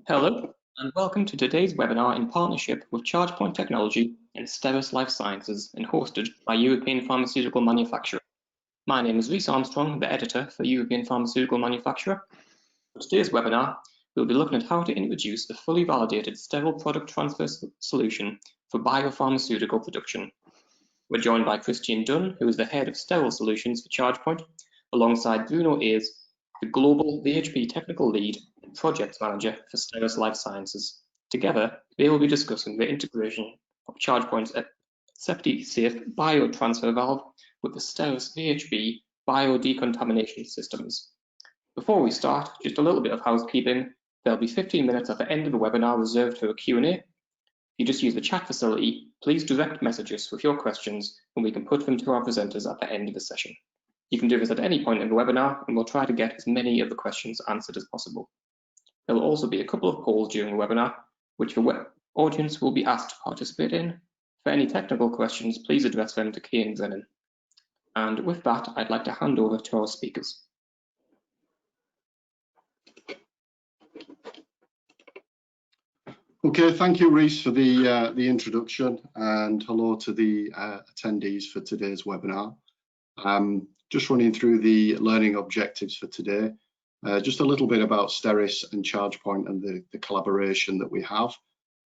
Hello, and welcome to today's webinar in partnership with ChargePoint Technology and STERIS Life Sciences and hosted by European Pharmaceutical Manufacturer. My name is Rhys Armstrong, the editor for European Pharmaceutical Manufacturer. For today's webinar, we'll be looking at how to introduce a fully validated sterile product transfer solution for biopharmaceutical production. We're joined by Christian Dunn, who is the head of sterile solutions for ChargePoint, alongside Bruno Ayres, the global VHP technical lead and project manager for STERIS Life Sciences. Together, they will be discussing the integration of ChargePoint's AseptiSafe biotransfer valve with the STERIS VHP Biodecontamination Systems. Before we start, just a little bit of housekeeping. There'll be 15 minutes at the end of the webinar reserved for a Q&A. If you just use the chat facility, please direct message us with your questions and we can put them to our presenters at the end of the session. You can do this at any point in the webinar and we'll try to get as many of the questions answered as possible. There will also be a couple of polls during the webinar, which the audience will be asked to participate in. For any technical questions, please address them to Kay and Brennan. And with that, I'd like to hand over to our speakers. Okay, thank you, Rhys, for the introduction, and hello to the attendees for today's webinar. Just running through the learning objectives for today. Just a little bit about STERIS and ChargePoint and the collaboration that we have.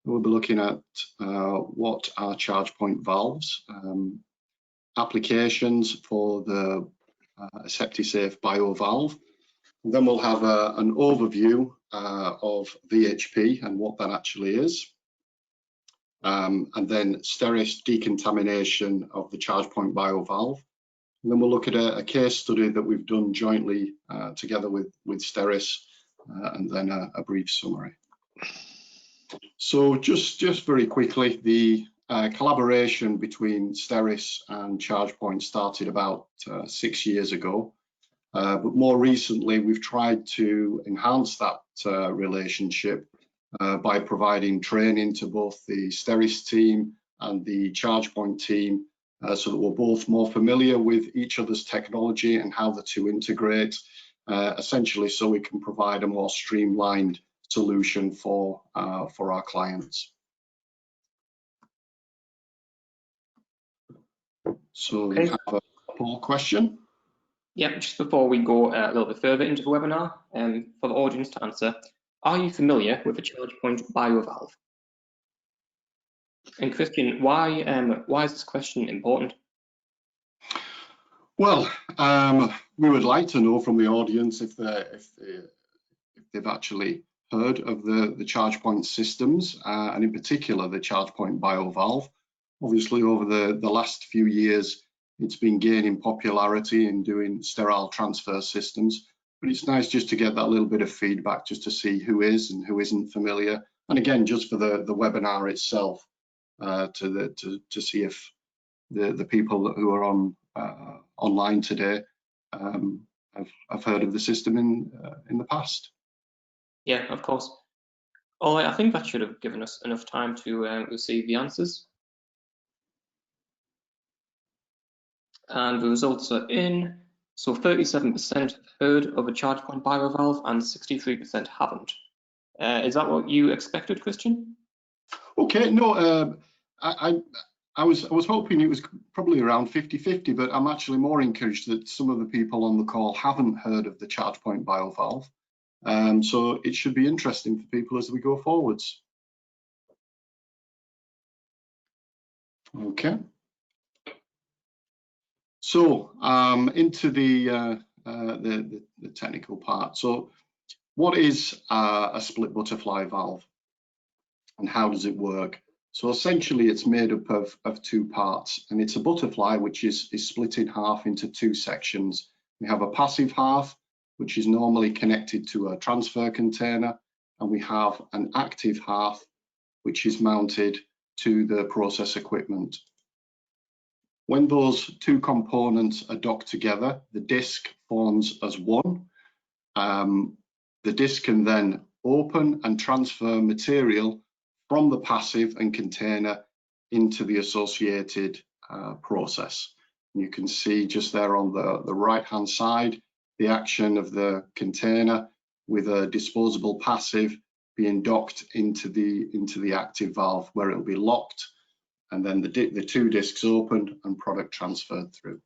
We'll be looking at what are ChargePoint valves, applications for the AseptiSafe bio valve. And then we'll have an overview of VHP and what that actually is. And then STERIS decontamination of the ChargePoint bio valve. And then we'll look at a case study that we've done jointly together with STERIS, and then a brief summary. So just very quickly, the collaboration between STERIS and ChargePoint started about 6 years ago. But more recently, we've tried to enhance that relationship by providing training to both the STERIS team and the ChargePoint team, so that we're both more familiar with each other's technology and how the two integrate, essentially so we can provide a more streamlined solution for our clients. So we have a poll question. Yeah, just before we go a little bit further into the webinar, for the audience to answer, are you familiar with the ChargePoint biovalve? And Christian, why is this question important? Well, we would like to know from the audience if they've actually heard of the ChargePoint systems, and in particular the ChargePoint biovalve. Obviously, over the last few years, it's been gaining popularity in doing sterile transfer systems, but it's nice just to get that little bit of feedback, just to see who is and who isn't familiar. And again, just for the webinar itself, to see if the people who are on online today have heard of the system in the past. Yeah, of course. Oh, I think that should have given us enough time to receive the answers. And the results are in. So 37% heard of a ChargePoint biovalve and 63% haven't. Is that what you expected, Christian? Okay, no, I was hoping it was probably around 50-50, but I'm actually more encouraged that some of the people on the call haven't heard of the ChargePoint biovalve. So it should be interesting for people as we go forwards. Okay. So into the technical part. So what is a split butterfly valve and how does it work? So essentially it's made up of two parts, and it's a butterfly which is split in half into two sections. We have a passive half, which is normally connected to a transfer container, and we have an active half, which is mounted to the process equipment. When those two components are docked together, the disc forms as one. The disc can then open and transfer material from the passive and container into the associated process. And you can see just there on the right-hand side, the action of the container with a disposable passive being docked into the active valve, where it will be locked, and then the two discs opened and product transferred through.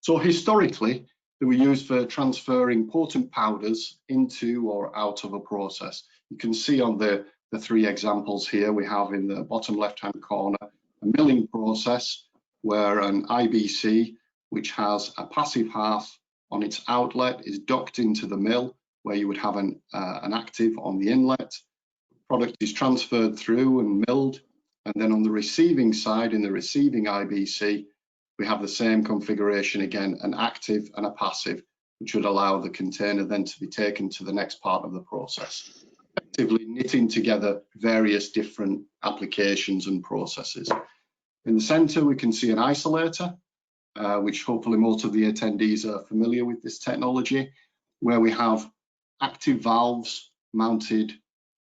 So historically, they were used for transferring potent powders into or out of a process. You can see on the three examples here, we have in the bottom left-hand corner a milling process where an IBC, which has a passive half on its outlet, is docked into the mill, where you would have an active on the inlet. Product is transferred through and milled, and then on the receiving side, in the receiving IBC, we have the same configuration again, an active and a passive, which would allow the container then to be taken to the next part of the process, effectively knitting together various different applications and processes. In the center, we can see an isolator, which hopefully most of the attendees are familiar with this technology, where we have active valves mounted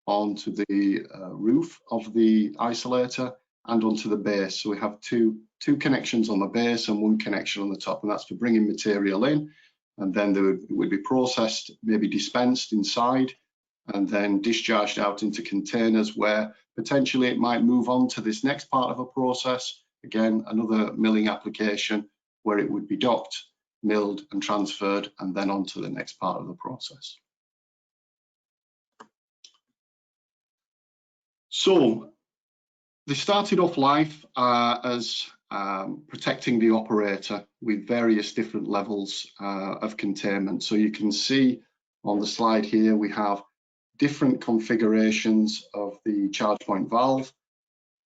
onto the roof of the isolator and onto the base. So we have two connections on the base and one connection on the top, and that's for bringing material in, and then it would be processed, maybe dispensed inside, and then discharged out into containers where potentially it might move on to this next part of a process. Again, another milling application where it would be docked, milled and transferred, and then on to the next part of the process. So they started off life as protecting the operator with various different levels of containment. So you can see on the slide here, we have different configurations of the ChargePoint valve,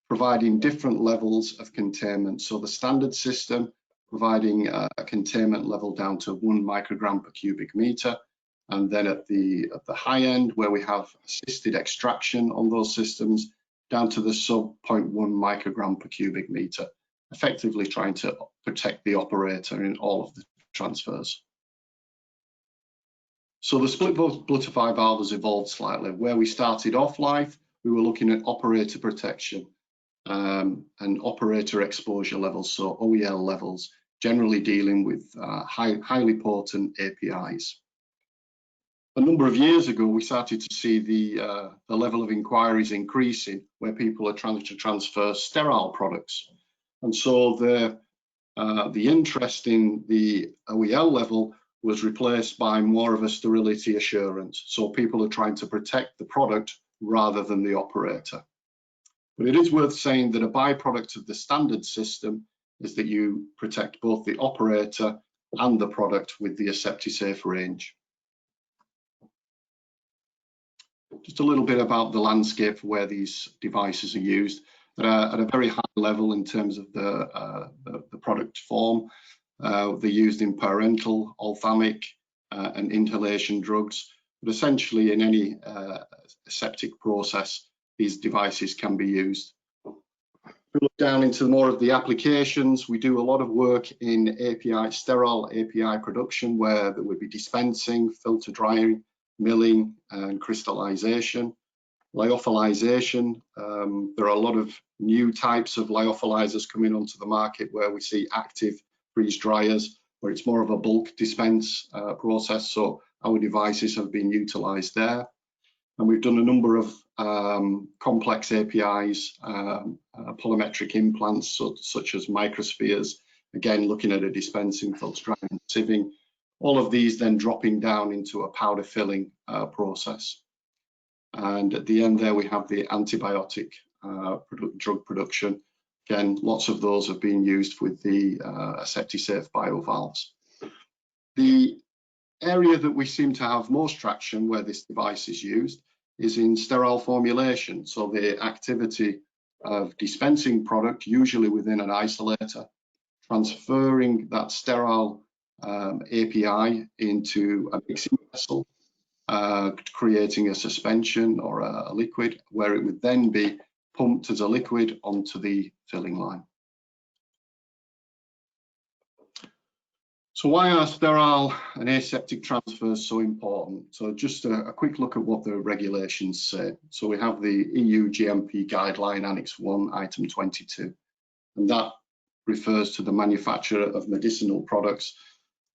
providing different levels of containment. So the standard system providing a containment level down to 1 microgram per cubic meter. And then at the high end, where we have assisted extraction on those systems, down to the sub 0.1 microgram per cubic meter, effectively trying to protect the operator in all of the transfers. So the split butterfly valve has evolved slightly. Where we started off life, we were looking at operator protection and operator exposure levels, so OEL levels, generally dealing with highly potent APIs. A number of years ago, we started to see the level of inquiries increasing, where people are trying to transfer sterile products. And so the interest in the OEL level was replaced by more of a sterility assurance. So people are trying to protect the product rather than the operator. But it is worth saying that a byproduct of the standard system is that you protect both the operator and the product with the AseptiSafe range. Just a little bit about the landscape where these devices are used at a very high level in terms of the product form. They're used in parenteral, ophthalmic, and inhalation drugs, but essentially in any aseptic process, these devices can be used. If we look down into more of the applications, we do a lot of work in sterile API production, where there would be dispensing, filter drying, milling and crystallization. Lyophilization, there are a lot of new types of lyophilizers coming onto the market, where we see active freeze dryers, where it's more of a bulk dispense process. So our devices have been utilized there. And we've done a number of complex APIs, polymetric implants such as microspheres, again looking at a dispensing, filter drying and sieving. All of these then dropping down into a powder filling process. And at the end there, we have the antibiotic drug production. Again, lots of those have been used with the AseptiSafe biovalves. The area that we seem to have most traction where this device is used is in sterile formulation. So the activity of dispensing product, usually within an isolator, transferring that sterile API into a mixing vessel, creating a suspension or a liquid, where it would then be pumped as a liquid onto the filling line. So why are sterile and aseptic transfers so important? So just a quick look at what the regulations say. So we have the EU GMP guideline Annex 1, item 22, and that refers to the manufacture of medicinal products,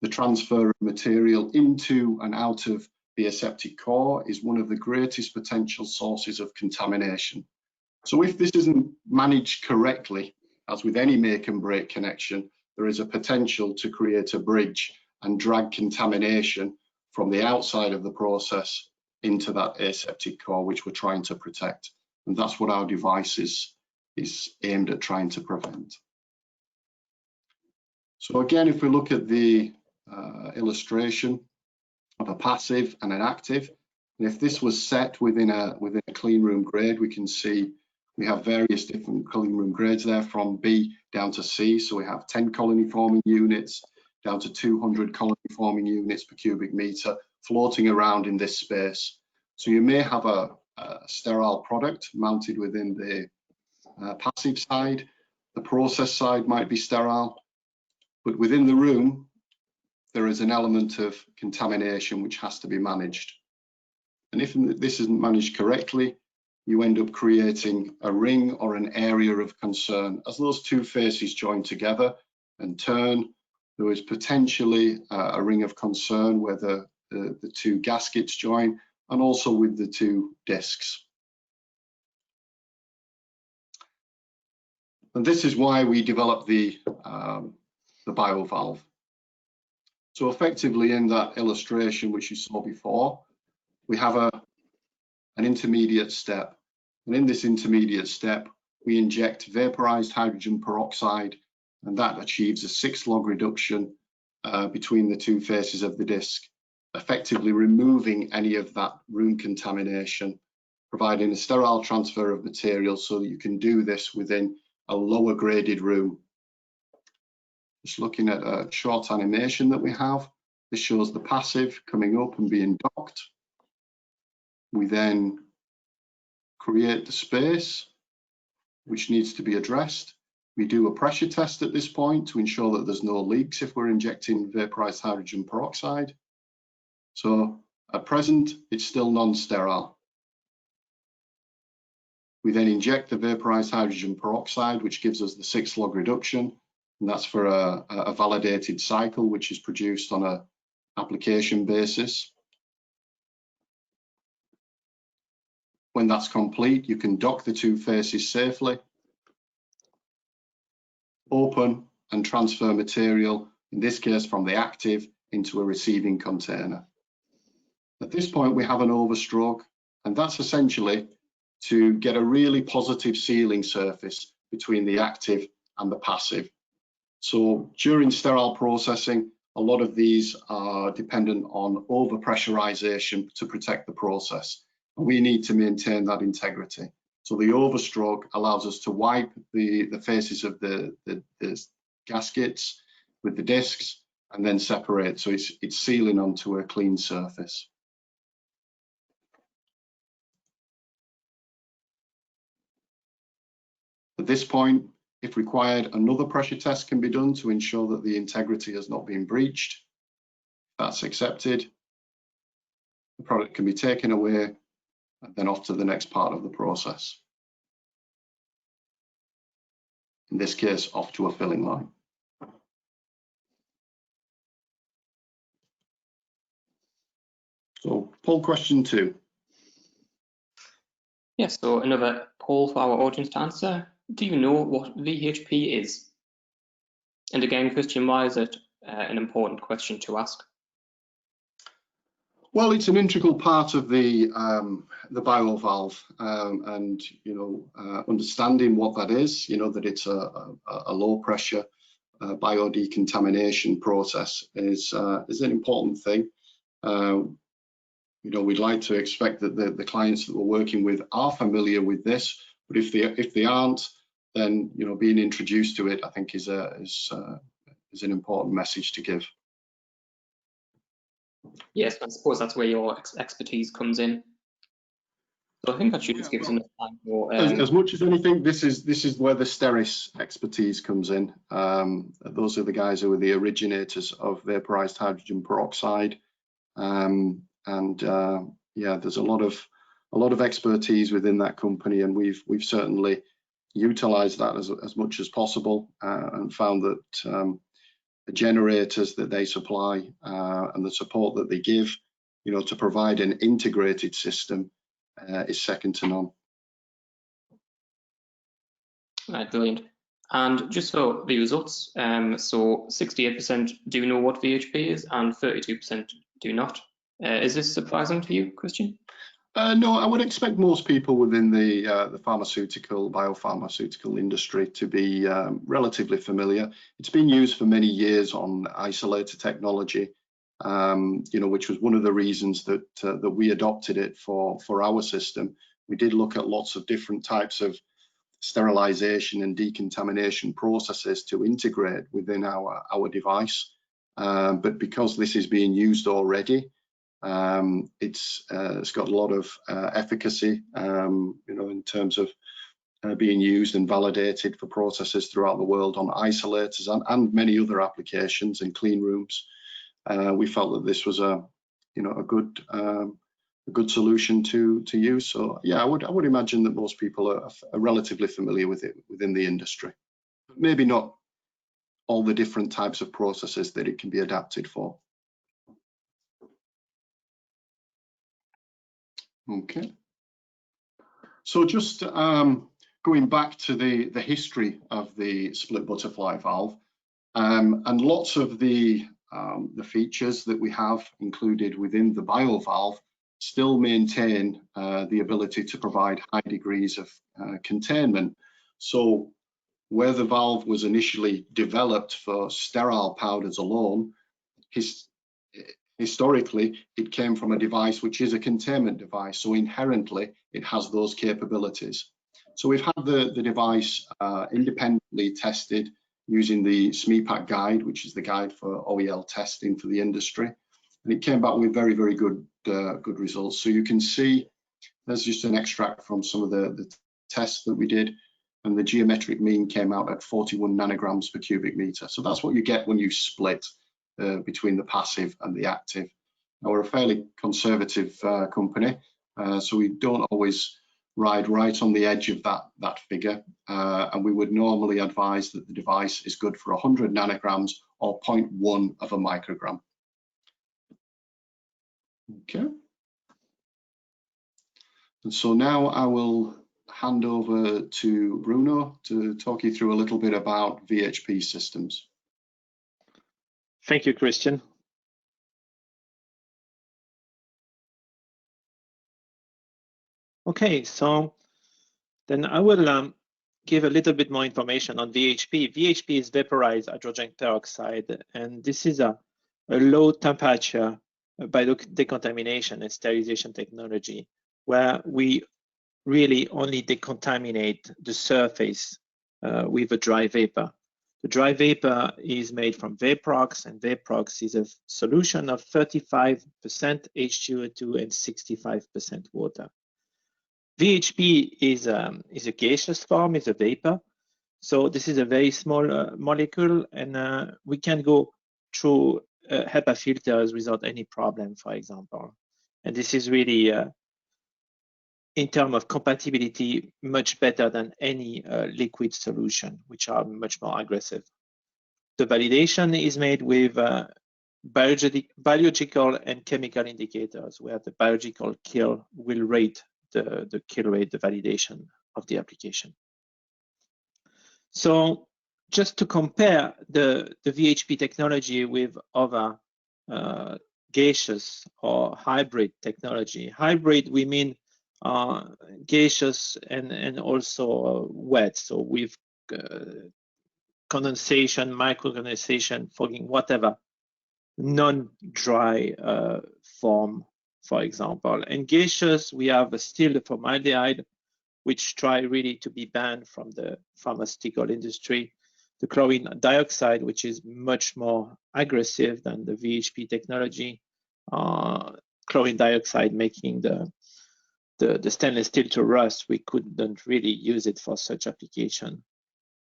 the transfer of material into and out of the aseptic core is one of the greatest potential sources of contamination. So if this isn't managed correctly, as with any make and break connection, there is a potential to create a bridge and drag contamination from the outside of the process into that aseptic core, which we're trying to protect. And that's what our device is aimed at trying to prevent. So again, if we look at the illustration of a passive and an active, and if this was set within a clean room grade, we can see we have various different clean room grades there, from B down to C. So we have 10 colony forming units down to 200 colony forming units per cubic meter floating around in this space. So you may have a sterile product mounted within the passive side. The process side might be sterile, but within the room, there is an element of contamination which has to be managed. And if this isn't managed correctly, you end up creating a ring or an area of concern. As those two faces join together and turn, there is potentially a ring of concern where the two gaskets join, and also with the two discs. And this is why we developed the biovalve. So effectively, in that illustration which you saw before, we have an intermediate step. And in this intermediate step, we inject vaporized hydrogen peroxide, and that achieves a 6 log reduction between the two faces of the disc, effectively removing any of that room contamination, providing a sterile transfer of material so that you can do this within a lower graded room. Just looking at a short animation that we have, this shows the passive coming up and being docked. We then create the space which needs to be addressed. We do a pressure test at this point to ensure that there's no leaks if we're injecting vaporized hydrogen peroxide. So at present, it's still non-sterile. We then inject the vaporized hydrogen peroxide, which gives us the 6 log reduction, and that's for a validated cycle, which is produced on an application basis. When that's complete, you can dock the two faces safely, open and transfer material, in this case from the active into a receiving container. At this point, we have an overstroke, and that's essentially to get a really positive sealing surface between the active and the passive. So during sterile processing, a lot of these are dependent on overpressurization to protect the process. We need to maintain that integrity. So the overstroke allows us to wipe the faces of the gaskets with the discs and then separate. So it's sealing onto a clean surface. At this point, if required, another pressure test can be done to ensure that the integrity has not been breached. That's accepted. The product can be taken away and then off to the next part of the process. In this case, off to a filling line. So, poll question 2. Yes, so another poll for our audience to answer. Do you know what VHP is? And again, Christian, why is it an important question to ask? Well, it's an integral part of the biovalve, and understanding what that is, that it's a low pressure biodecontamination process is an important thing. We'd like to expect that the clients that we're working with are familiar with this, but if they aren't, then being introduced to it, I think, is an important message to give. Yes, I suppose that's where your expertise comes in. So I think that should just give us enough time for. As much as anything, this is where the STERIS expertise comes in. Those are the guys who are the originators of vaporized hydrogen peroxide, and there's a lot of expertise within that company, and we've certainly utilised that as much as possible, and found that the generators that they supply and the support that they give to provide an integrated system is second to none. Right, brilliant. And just for the results, so 68% do know what VHP is and 32% do not. Is this surprising to you, Christian? No, I would expect most people within the biopharmaceutical industry to be relatively familiar. It's been used for many years on isolator technology, which was one of the reasons that we adopted it for our system. We did look at lots of different types of sterilization and decontamination processes to integrate within our device, but because this is being used already, it's got a lot of efficacy, in terms of being used and validated for processes throughout the world on isolators and many other applications in clean rooms. We felt that this was a good solution to use. So yeah, I would imagine that most people are relatively familiar with it within the industry. Maybe not all the different types of processes that it can be adapted for. Okay, so just going back to the history of the split butterfly valve, and lots of the features that we have included within the BioValve still maintain the ability to provide high degrees of containment. So where the valve was initially developed for sterile powders alone, historically, it came from a device which is a containment device, so inherently it has those capabilities. So we've had the device independently tested using the SMEPAC guide, which is the guide for OEL testing for the industry, and it came back with very, very good results. So you can see there's just an extract from some of the tests that we did, and the geometric mean came out at 41 nanograms per cubic meter. So that's what you get when you split between the passive and the active. Now, we're a fairly conservative company, so we don't always ride right on the edge of that figure, and we would normally advise that the device is good for 100 nanograms or 0.1 of a microgram. Okay, and so now I will hand over to Bruno to talk you through a little bit about VHP systems. Thank you, Christian. Okay, so then I will give a little bit more information on VHP. VHP is vaporized hydrogen peroxide, and this is a low temperature biodecontamination and sterilization technology where we really only decontaminate the surface with a dry vapor. The dry vapor is made from Vaprox, and Vaprox is a solution of 35% H2O2 and 65% water. VHP is a gaseous form, is a vapor. So this is a very small molecule, and we can go through HEPA filters without any problem, for example. And this is really, in terms of compatibility, much better than any liquid solution, which are much more aggressive. The validation is made with biological and chemical indicators, where the biological kill will rate the kill rate, the validation of the application. So just to compare the VHP technology with other gaseous or hybrid technology. Hybrid, we mean gaseous and also wet, so with condensation, microorganization, fogging, whatever, non-dry form, for example. And gaseous, we have still the formaldehyde, which try really to be banned from the pharmaceutical industry. The chlorine dioxide, which is much more aggressive than the VHP technology. Chlorine dioxide making the stainless steel to rust. We couldn't really use it for such application.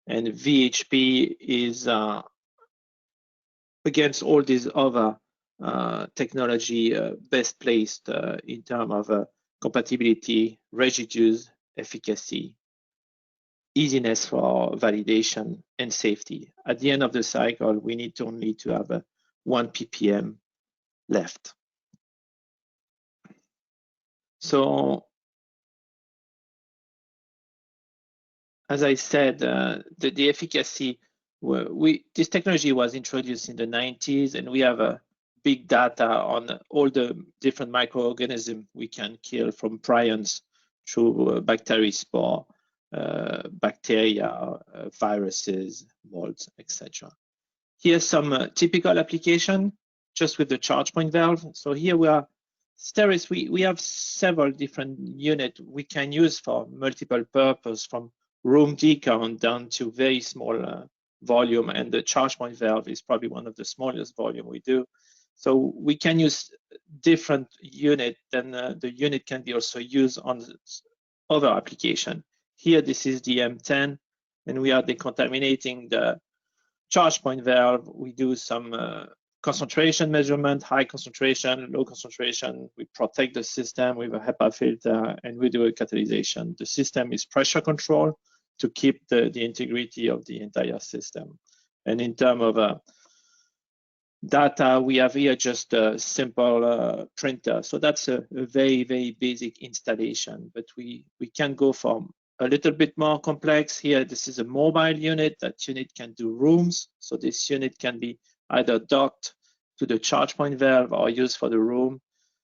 And VHP is against all these other technology best placed in terms of compatibility, residues, efficacy, easiness for validation, and safety. At the end of the cycle, we need only to have 1 ppm left. So, as I said, the efficacy, this technology was introduced in the 90s, and we have a big data on all the different microorganisms we can kill, from prions through bacteria spore, bacteria, viruses, molds, etc. Here's some typical application just with the ChargePoint valve. So here we are, STERIS, we have several different units we can use for multiple purpose, from room decount down to very small volume, and the ChargePoint valve is probably one of the smallest volume we do. So we can use different unit, then the unit can be also used on other application. Here, this is the M10, and we are decontaminating the ChargePoint valve. We do some concentration measurement, high concentration, low concentration. We protect the system with a HEPA filter, and we do a catalyzation. The system is pressure control to keep the integrity of the entire system. And in terms of data, we have here just a simple printer. So that's a very, very basic installation, but we can go from a little bit more complex. Here, this is a mobile unit. That unit can do rooms. So this unit can be either docked to the ChargePoint valve or used for the room.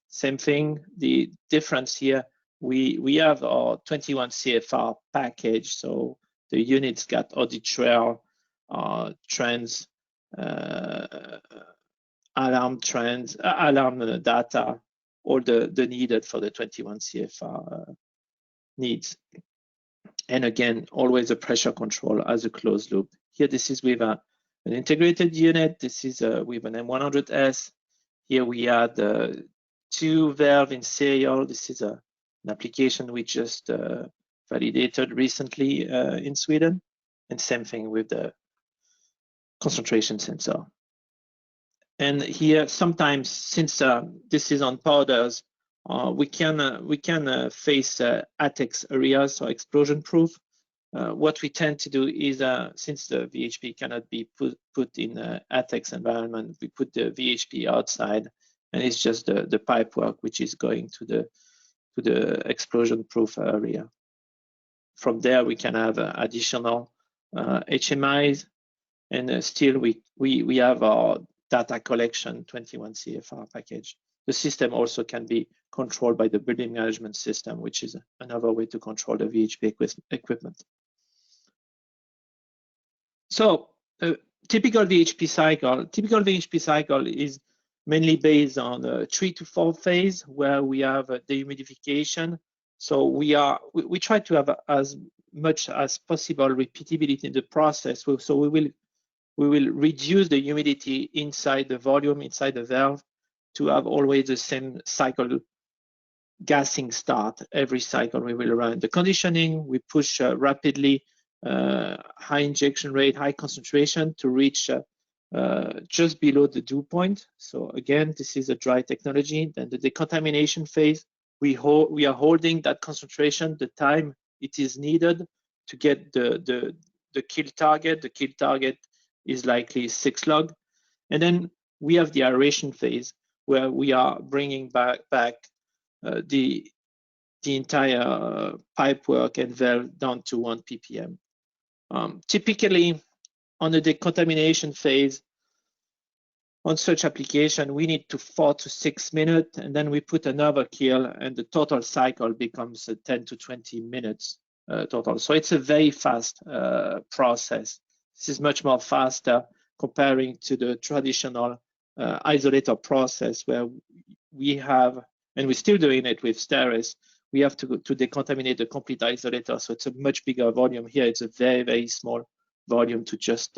Same thing. The difference here, we have our 21 CFR package. So the unit's got audit trail, trends, alarm trends, alarm data, all the needed for the 21 CFR needs. And again, always a pressure control as a closed loop. Here, this is with an integrated unit. This is with an M100S. Here we had 2 valve in serial. This is an application we just validated recently in Sweden. And same thing with the concentration sensor. And here, sometimes, since this is on powders, we can face ATEX areas, so explosion proof. What we tend to do is, since the VHP cannot be put in ATEX environment, we put the VHP outside, and it's just the pipe work which is going to the explosion proof area. From there, we can have additional HMIs, and still we have our data collection 21 CFR package. The system also can be controlled by the building management system, which is another way to control the VHP equipment. So typical VHP cycle is mainly based on a 3 to 4 phase, where we have dehumidification. So we try to have as much as possible repeatability in the process. So we will reduce the humidity inside the volume, inside the valve, to have always the same cycle gassing start. Every cycle we will run. The conditioning, we push rapidly, high injection rate, high concentration to reach just below the dew point. So again, this is a dry technology. Then the decontamination phase, we are holding that concentration the time it is needed to get the kill target. The kill target is likely 6 log. And then we have the aeration phase, where we are bringing back the entire pipe work and valve down to 1 ppm. Typically, on the decontamination phase, on such application, we need to 4 to 6 minutes, and then we put another kill, and the total cycle becomes 10 to 20 minutes total. So it's a very fast process. This is much more faster comparing to the traditional isolator process, where we have, and we're still doing it with STERIS, we have to decontaminate the complete isolator. So it's a much bigger volume. Here, it's a very, very small volume to just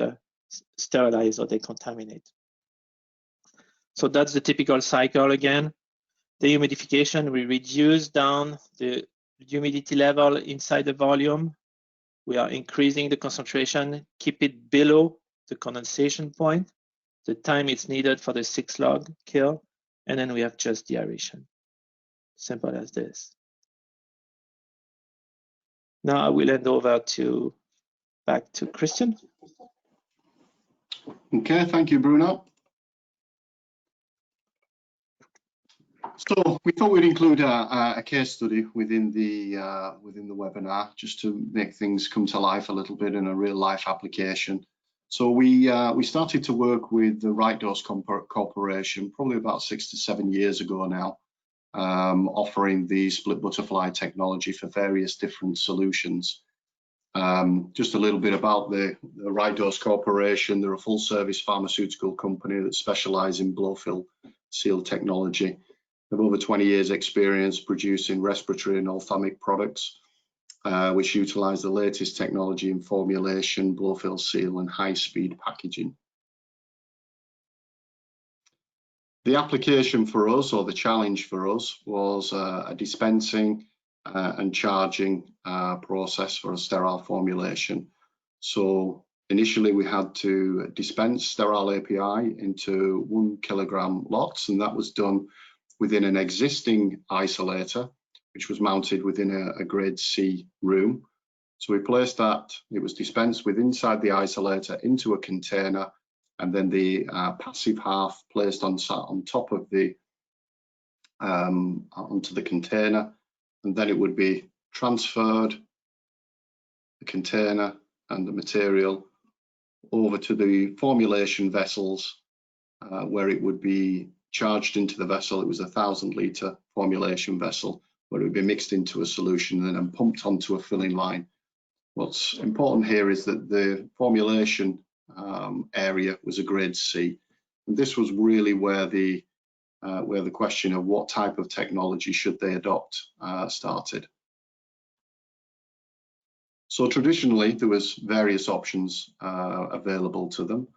sterilize or decontaminate. So that's the typical cycle again. The humidification, we reduce down the humidity level inside the volume. We are increasing the concentration, keep it below the condensation point, the time it's needed for the 6 log kill, and then we have just the aeration. Simple as this. Now I will hand over back to Christian. Okay, thank you, Bruno. So we thought we'd include a case study within the webinar, just to make things come to life a little bit in a real life application. So we started to work with the Right Dose Corporation probably about 6 to 7 years ago now, offering the split butterfly technology for various different solutions. Just a little bit about the Right Dose Corporation. They're a full service pharmaceutical company that specialises in blow fill seal technology. They have over 20 years experience producing respiratory and ophthalmic products, which utilise the latest technology in formulation, blow fill seal and high speed packaging. The application for us, or the challenge for us, was a dispensing and charging process for a sterile formulation. So initially we had to dispense sterile API into 1 kilogram lots, and that was done within an existing isolator, which was mounted within a grade C room. So we placed that, it was dispensed with inside the isolator into a container, and then the passive half placed on top of the onto the container, and then it would be transferred, the container and the material, over to the formulation vessels, where it would be charged into the vessel. It was a 1,000 litre formulation vessel where it would be mixed into a solution and then pumped onto a filling line. What's important here is that the formulation area was a grade C, and this was really where the question of what type of technology should they adopt started. So traditionally there was various options available to them.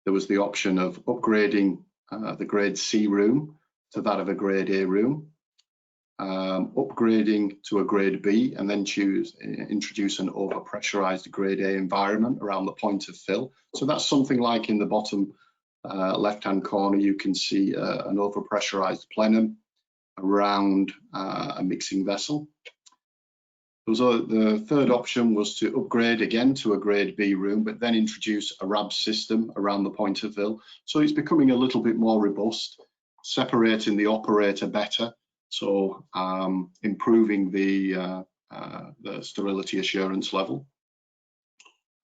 There was the option of upgrading the grade C room to that of a grade A room, upgrading to a grade B, and then introduce an overpressurized grade A environment around the point of fill. So that's something like in the bottom left-hand corner, you can see an overpressurized plenum around a mixing vessel. The third option was to upgrade again to a grade B room, but then introduce a RAB system around the point of fill. So it's becoming a little bit more robust, separating the operator better, so improving the sterility assurance level.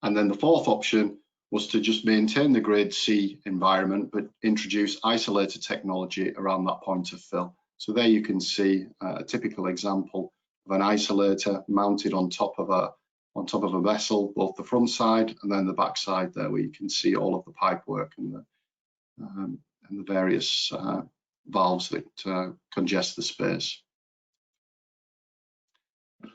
And then the fourth option was to just maintain the grade C environment, but introduce isolator technology around that point of fill. So there you can see a typical example of an isolator mounted on top of a vessel, both the front side and then the back side there, where you can see all of the pipe work and the various valves that congest the space.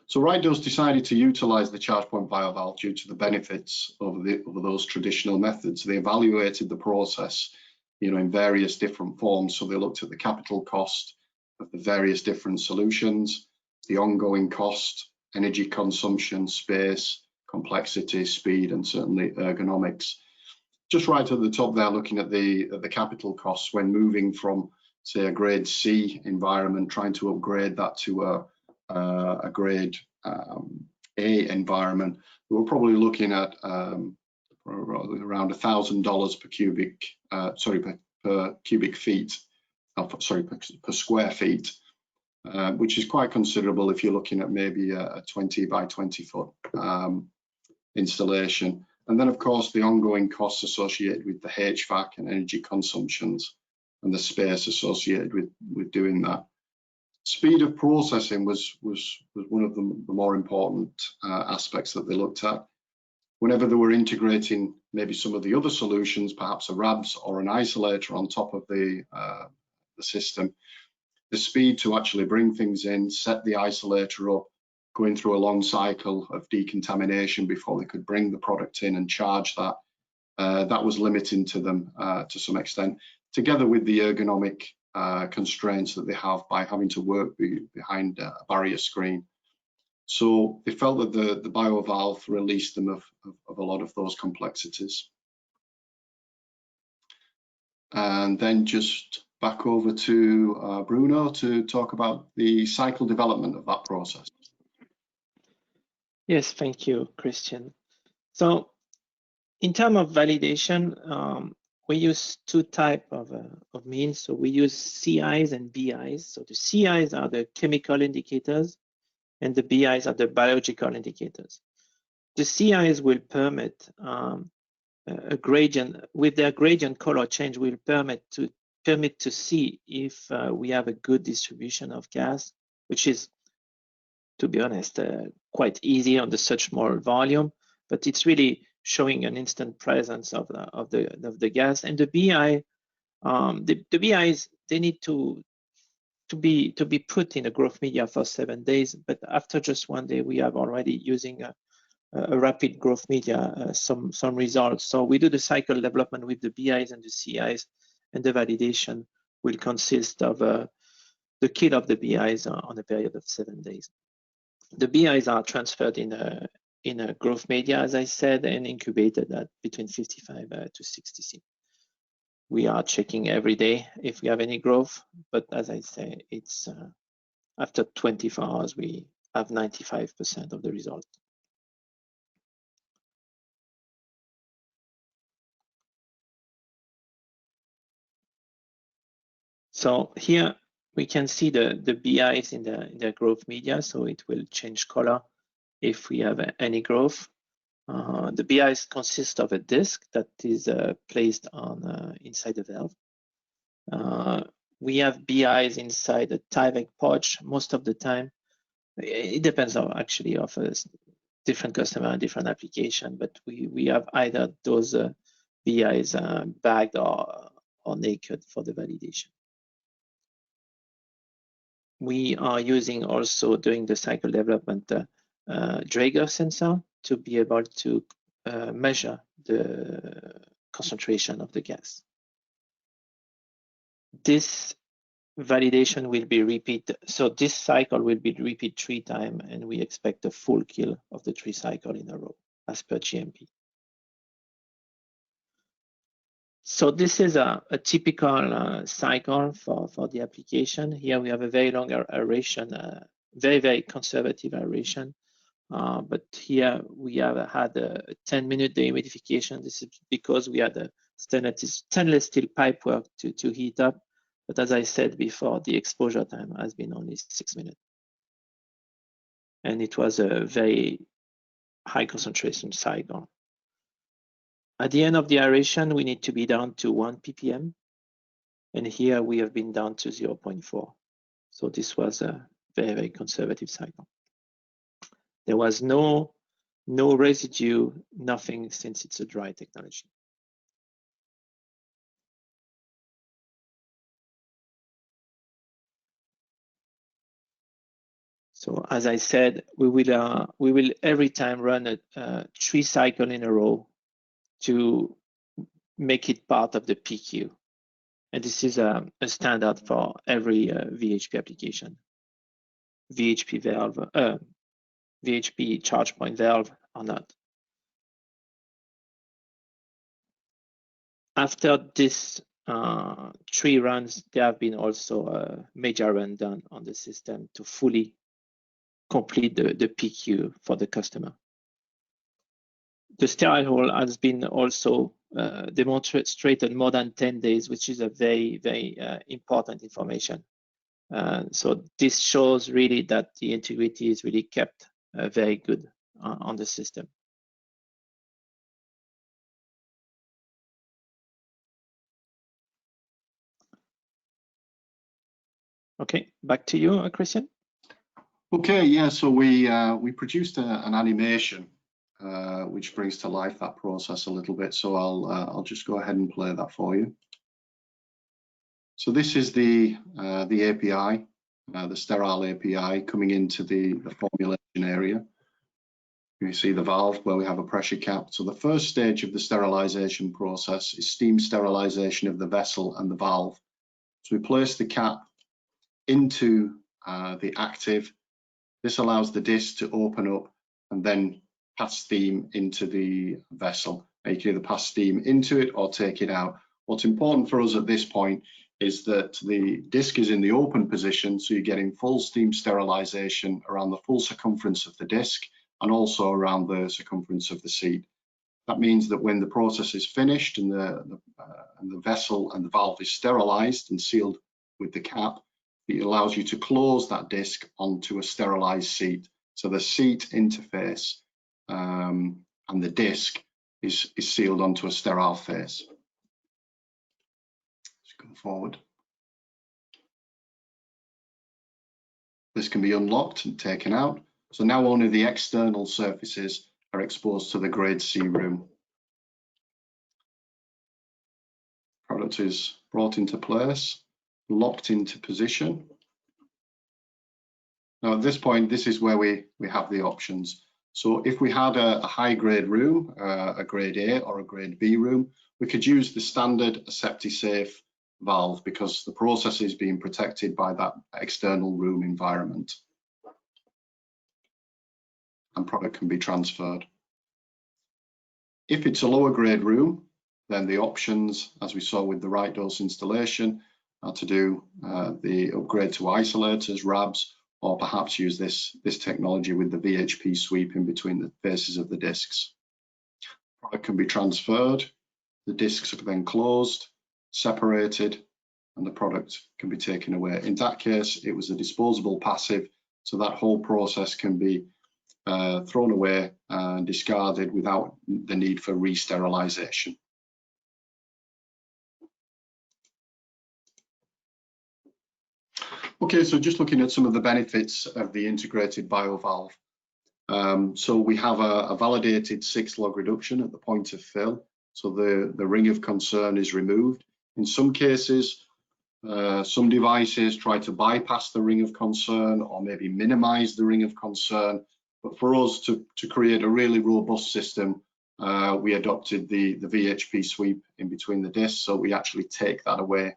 So Right Dose decided to utilize the ChargePoint BioValve due to the benefits over those traditional methods. They evaluated the process, in various different forms. So they looked at the capital cost of the various different solutions, the ongoing cost, energy consumption, space, complexity, speed, and certainly ergonomics. Just right at the top there, looking at the capital costs when moving from, say, a grade C environment, trying to upgrade that to a grade A environment, we're probably looking at around $1,000 per cubic feet, per square feet, which is quite considerable if you're looking at maybe a 20 by 20 foot installation. And then of course the ongoing costs associated with the HVAC and energy consumptions and the space associated with doing that. Speed of processing was one of the more important aspects that they looked at. Whenever they were integrating maybe some of the other solutions, perhaps a RABS or an isolator on top of the system, the speed to actually bring things in, set the isolator up, going through a long cycle of decontamination before they could bring the product in and charge that, that was limiting to them to some extent, together with the ergonomic constraints that they have by having to work behind a barrier screen. So they felt that the BioValve released them of a lot of those complexities. And then just back over to Bruno to talk about the cycle development of that process. Yes, thank you, Christian. So in terms of validation, we use two types of means. So we use CIs and BIs. So the CIs are the chemical indicators, and the BIs are the biological indicators. The CIs will permit a gradient, with their gradient color change, will permit to see if we have a good distribution of gas, which is, to be honest, quite easy on such small volume, but it's really showing an instant presence of the gas. And the BI, the BIs, they need to be put in a growth media for 7 days, but after just 1 day, we have already using a rapid growth media some results. So we do the cycle development with the BIs and the CIs, and the validation will consist of the kill of the BIs on a period of 7 days. The BIs are transferred in a growth media, as I said, and incubated at between 55 to 60 C. We are checking every day if we have any growth, but as I say, it's after 24 hours, we have 95% of the result. So here we can see the BIs in the growth media, so it will change color if we have any growth. The BIs consist of a disc that is placed on inside the valve. We have BIs inside a Tyvek pouch most of the time. It depends on actually of a different customer and different application, but we have either those BIs bagged or naked for the validation. We are using also during the cycle development Draeger sensor to be able to measure the concentration of the gas. This validation will be repeated. So this cycle will be repeated 3 times, and we expect a full kill of the 3 cycles in a row as per GMP. So this is a typical cycle for the application. Here we have a very long aeration, very conservative aeration. But here we have had a 10-minute dehumidification. This is because we had a stainless steel pipe work to heat up. But as I said before, the exposure time has been only 6 minutes. And it was a very high concentration cycle. At the end of the aeration, we need to be down to 1 ppm. And here we have been down to 0.4. So this was a very conservative cycle. There was no residue, nothing, since it's a dry technology. So as I said, we will every time run a 3 cycle in a row to make it part of the PQ. And this is a standard for every VHP application. VHP valve, VHP ChargePoint valve or not. After this 3 runs, there have been also a major run done on the system to fully complete the PQ for the customer. The sterile hole has been also demonstrated more than 10 days, which is a very important information. So this shows really that the integrity is really kept very good on the system. Okay, back to you, Christian. Okay, yeah, so we produced an animation which brings to life that process a little bit. So I'll just go ahead and play that for you. So this is the API, the sterile API coming into the formulation area. You see the valve where we have a pressure cap. So the first stage of the sterilization process is steam sterilization of the vessel and the valve. So we place the cap into the active. This allows the disc to open up and then pass steam into the vessel. You can either pass steam into it or take it out. What's important for us at this point is that the disc is in the open position, so you're getting full steam sterilization around the full circumference of the disc and also around the circumference of the seat. That means that when the process is finished and the vessel and the valve is sterilized and sealed with the cap, it allows you to close that disc onto a sterilized seat. So the seat interface and the disc is sealed onto a sterile face. Let's go forward. This can be unlocked and taken out. So now only the external surfaces are exposed to the grade C room. Product is brought into place, locked into position. Now at this point, this is where we have the options. So if we had a high grade room, a grade A or a grade B room, we could use the standard AseptiSafe valve because the process is being protected by that external room environment. And product can be transferred. If it's a lower grade room, then the options, as we saw with the right dose installation, are to do the upgrade to isolators, RABs, or perhaps use this technology with the VHP sweep in between the faces of the discs. Product can be transferred, the discs are then closed, separated, and the product can be taken away. In that case, it was a disposable passive, so that whole process can be thrown away and discarded without the need for re-sterilization. Okay, so just looking at some of the benefits of the integrated biovalve. So we have a validated 6 log reduction at the point of fill. So the ring of concern is removed. In some cases, some devices try to bypass the ring of concern or maybe minimize the ring of concern. But for us to create a really robust system, we adopted the VHP sweep in between the discs, so we actually take that away.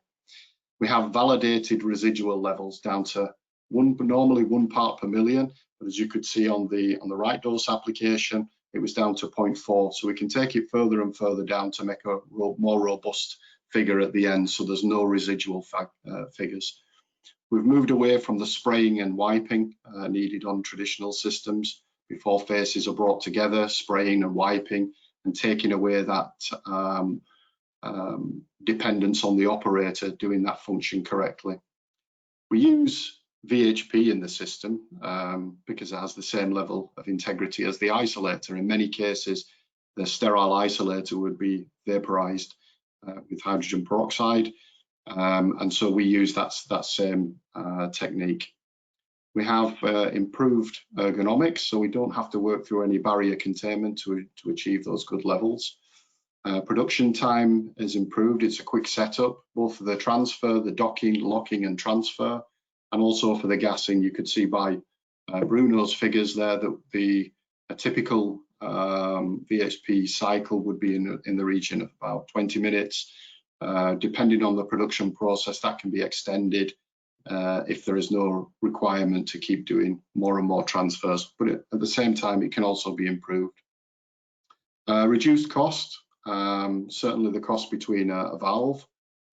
We have validated residual levels down to normally 1 part per million, but as you could see on the right dose application, it was down to 0.4. So we can take it further and further down to make a more robust figure at the end, so there's no residual figures. We've moved away from the spraying and wiping needed on traditional systems. Before faces are brought together, spraying and wiping, and taking away that dependence on the operator doing that function correctly. We use VHP in the system because it has the same level of integrity as the isolator. In many cases, the sterile isolator would be vaporized with hydrogen peroxide, and so we use that same technique. We have improved ergonomics, so we don't have to work through any barrier containment to achieve those good levels. Production time is improved. It's a quick setup, both for the transfer, the docking, locking and transfer, and also for the gassing. You could see by Bruno's figures there that a typical VHP cycle would be in the region of about 20 minutes. Depending on the production process, that can be extended if there is no requirement to keep doing more and more transfers, but at the same time, it can also be improved. Reduced cost. Certainly the cost between a valve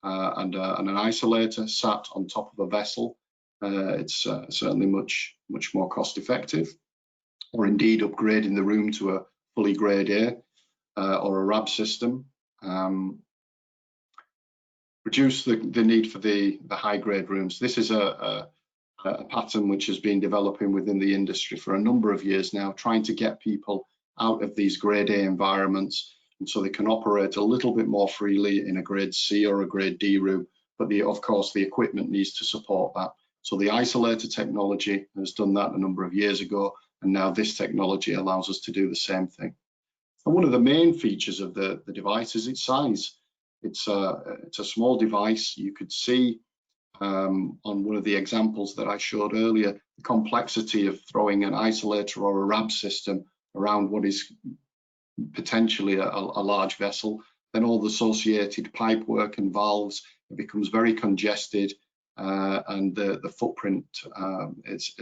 and an isolator sat on top of a vessel, it's certainly much more cost effective, or indeed upgrading the room to a fully grade A or a RAB system. Reduce the need for the high grade rooms. This is a pattern which has been developing within the industry for a number of years now, trying to get people out of these grade A environments, and so they can operate a little bit more freely in a grade C or a grade D room, but of course the equipment needs to support that. So the isolator technology has done that a number of years ago, and now this technology allows us to do the same thing. And one of the main features of the device is its size. It's a small device. You could see on one of the examples that I showed earlier, the complexity of throwing an isolator or a RAB system around what is potentially a large vessel, then all the associated pipe work and valves, it becomes very congested, and the footprint is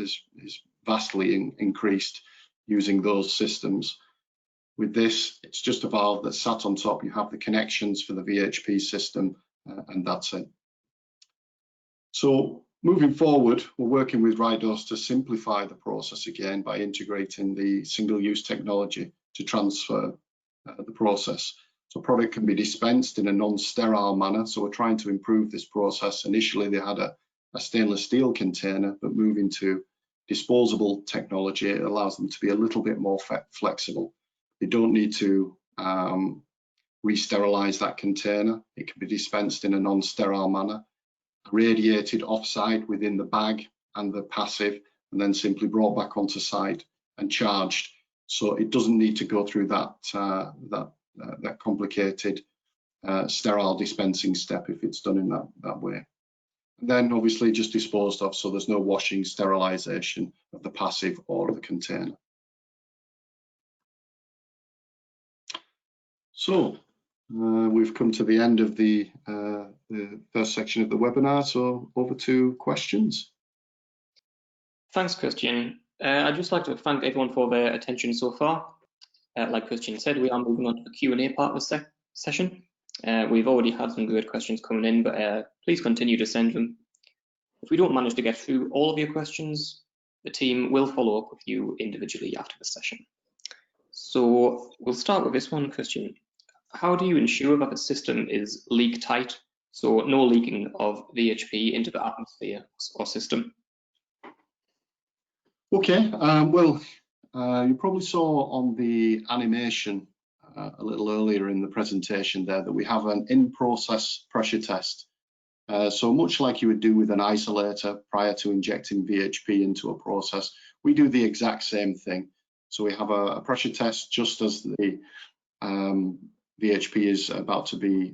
vastly increased using those systems. With this, it's just a valve that's sat on top. You have the connections for the VHP system, and that's it. So moving forward, we're working with Rydos to simplify the process again by integrating the single-use technology to transfer the process. So product can be dispensed in a non-sterile manner. So we're trying to improve this process. Initially, they had a stainless steel container, but moving to disposable technology, it allows them to be a little bit more flexible. They don't need to re-sterilize that container. It can be dispensed in a non-sterile manner, radiated off-site within the bag and the passive, and then simply brought back onto site and charged. So it doesn't need to go through that complicated sterile dispensing step if it's done in that way. And then obviously just disposed of, so there's no washing, sterilization of the passive or the container. So we've come to the end of the first section of the webinar, so over to questions. Thanks, Christian. I'd just like to thank everyone for their attention so far. Like Christian said, we are moving on to the Q&A part of the session. We've already had some good questions coming in, but please continue to send them. If we don't manage to get through all of your questions, the team will follow up with you individually after the session. So we'll start with this one, Christian. How do you ensure that the system is leak tight, so no leaking of VHP into the atmosphere or system? Okay, well, you probably saw on the animation a little earlier in the presentation there that we have an in-process pressure test. So much like you would do with an isolator prior to injecting VHP into a process, we do the exact same thing. So we have a pressure test just as the VHP is about to be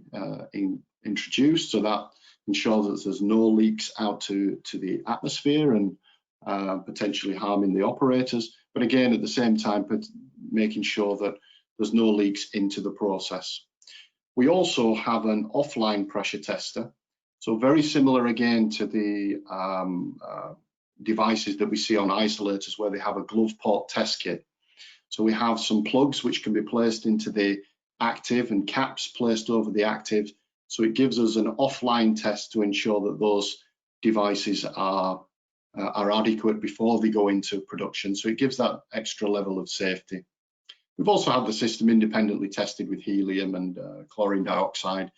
introduced, so that ensures that there's no leaks out to the atmosphere and potentially harming the operators, but again at the same time making sure that there's no leaks into the process. We also have an offline pressure tester, so very similar again to the devices that we see on isolators where they have a glove port test kit. So we have some plugs which can be placed into the active and caps placed over the active, so it gives us an offline test to ensure that those devices are adequate before they go into production, so it gives that extra level of safety. We've also had the system independently tested with helium and chlorine dioxide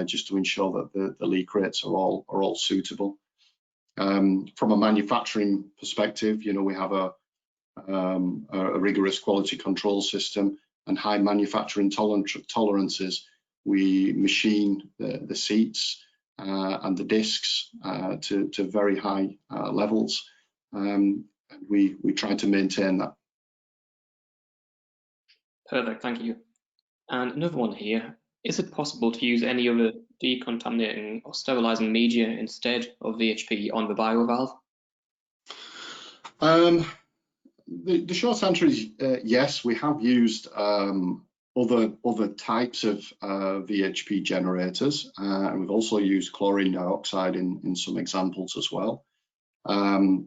just to ensure that the leak rates are all suitable. From a manufacturing perspective, you know, we have a rigorous quality control system and high manufacturing tolerances. We machine the seats and the discs to very high levels, and we try to maintain that. Perfect, thank you. And another one here, is it possible to use any other decontaminating or sterilizing media instead of VHP on the biovalve? The short answer is yes. We have used other types of VHP generators, and we've also used chlorine dioxide in some examples as well. The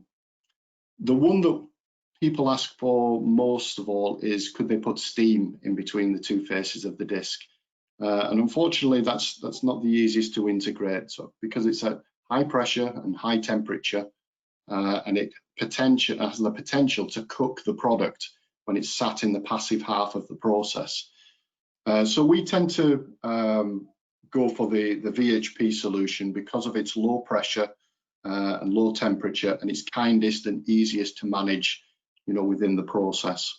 one that people ask for most of all is, could they put steam in between the two faces of the disc? And unfortunately, that's not the easiest to integrate. So because it's at high pressure and high temperature, and it has the potential to cook the product when it's sat in the passive half of the process. So we tend to go for the VHP solution because of its low pressure and low temperature, and it's kindest and easiest to manage, you know, within the process.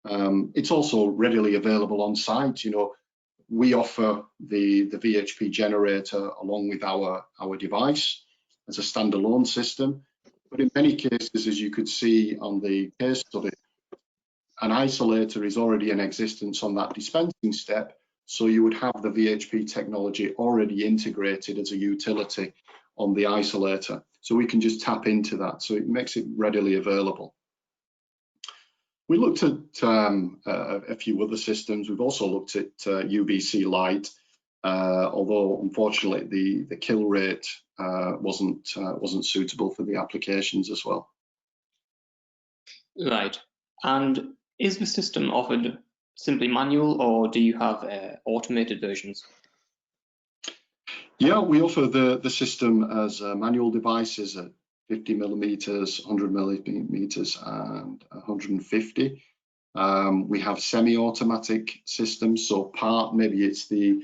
It's also readily available on site. You know, we offer the VHP generator along with our device as a standalone system. But in many cases, as you could see on the case study, an isolator is already in existence on that dispensing step, so you would have the VHP technology already integrated as a utility on the isolator. So we can just tap into that, so it makes it readily available. We looked at a few other systems. We've also looked at UVC light, although unfortunately the kill rate wasn't suitable for the applications as well. Right. And is the system offered simply manual, or do you have automated versions? Yeah, we offer the system as manual devices at 50 millimeters, 100 millimeters, and 150. We have semi-automatic systems, so maybe it's the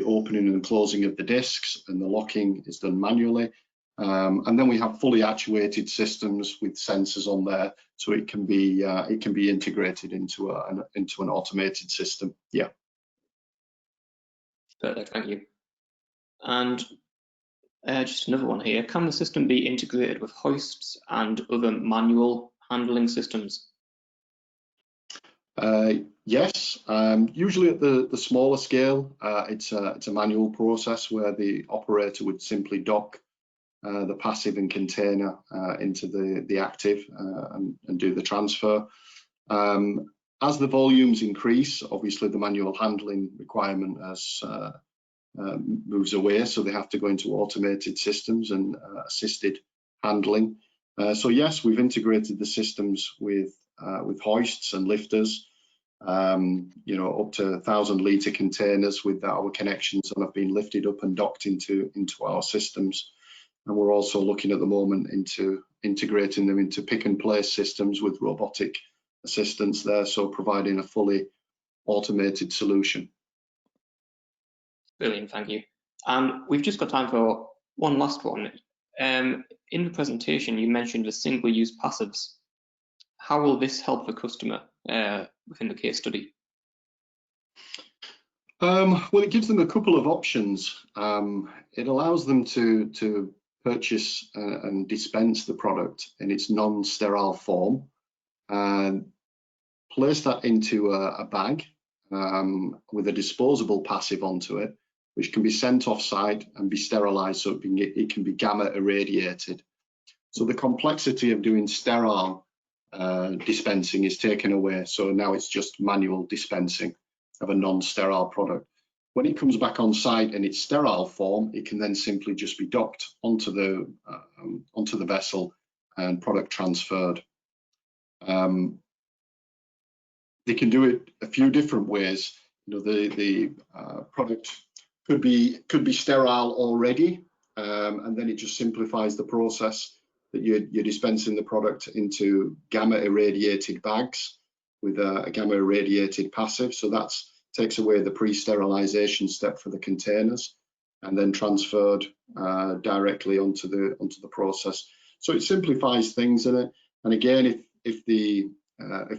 opening and closing of the discs, and the locking is done manually. And then we have fully actuated systems with sensors on there, so it can be integrated into an automated system. Yeah. Perfect, thank you. And just another one here. Can the system be integrated with hoists and other manual handling systems? Yes, usually at the smaller scale, it's a manual process where the operator would simply dock the passive and container into the active and do the transfer. As the volumes increase, obviously the manual handling requirement moves away, so they have to go into automated systems and assisted handling. So yes, we've integrated the systems with hoists and lifters, you know, up to 1,000-litre containers with our connections, and have been lifted up and docked into our systems. And we're also looking at the moment into integrating them into pick and place systems with robotic assistance there, so providing a fully automated solution. Brilliant, thank you. And we've just got time for one last one. In the presentation, you mentioned the single-use passives. How will this help the customer within the case study? Well, it gives them a couple of options. It allows them to purchase and dispense the product in its non-sterile form and place that into a bag with a disposable passive onto it, which can be sent off-site and be sterilized, so it can be gamma irradiated. So the complexity of doing sterile dispensing is taken away, so now it's just manual dispensing of a non-sterile product. When it comes back on site in its sterile form, it can then simply just be docked onto the vessel and product transferred. They can do it a few different ways. You know, the product could be sterile already, and then it just simplifies the process that you're dispensing the product into gamma irradiated bags with a gamma irradiated passive. So that takes away the pre-sterilization step for the containers, and then transferred directly onto the process. So it simplifies things in it. And again, if the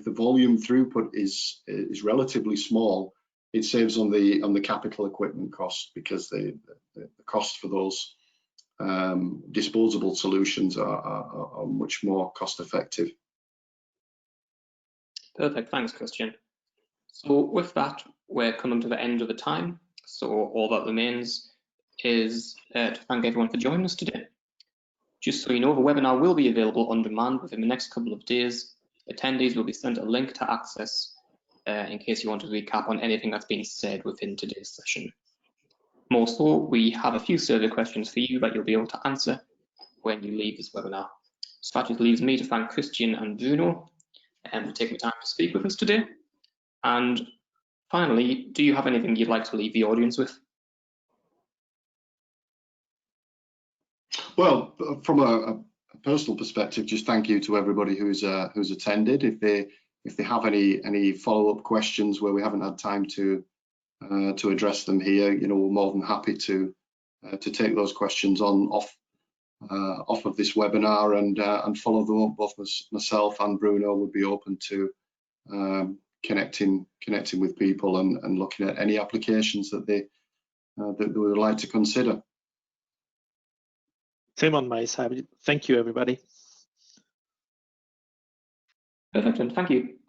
volume throughput is relatively small, it saves on the capital equipment cost, because the cost for those disposable solutions are much more cost effective. Perfect, thanks, Christian. So with that, we're coming to the end of the time. So all that remains is to thank everyone for joining us today. Just so you know, the webinar will be available on demand within the next couple of days. Attendees will be sent a link to access in case you want to recap on anything that's been said within today's session. Also, we have a few survey questions for you that you'll be able to answer when you leave this webinar. So that just leaves me to thank Christian and Bruno for taking the time to speak with us today. And finally, do you have anything you'd like to leave the audience with? Well, from a personal perspective, just thank you to everybody who's attended. If they have any follow-up questions where we haven't had time to address them here, you know, we're more than happy to take those questions off of this webinar and follow them up. Both myself and Bruno would be open to connecting with people and looking at any applications that they would like to consider. Same on my side. Thank you, everybody. Perfect, and thank you.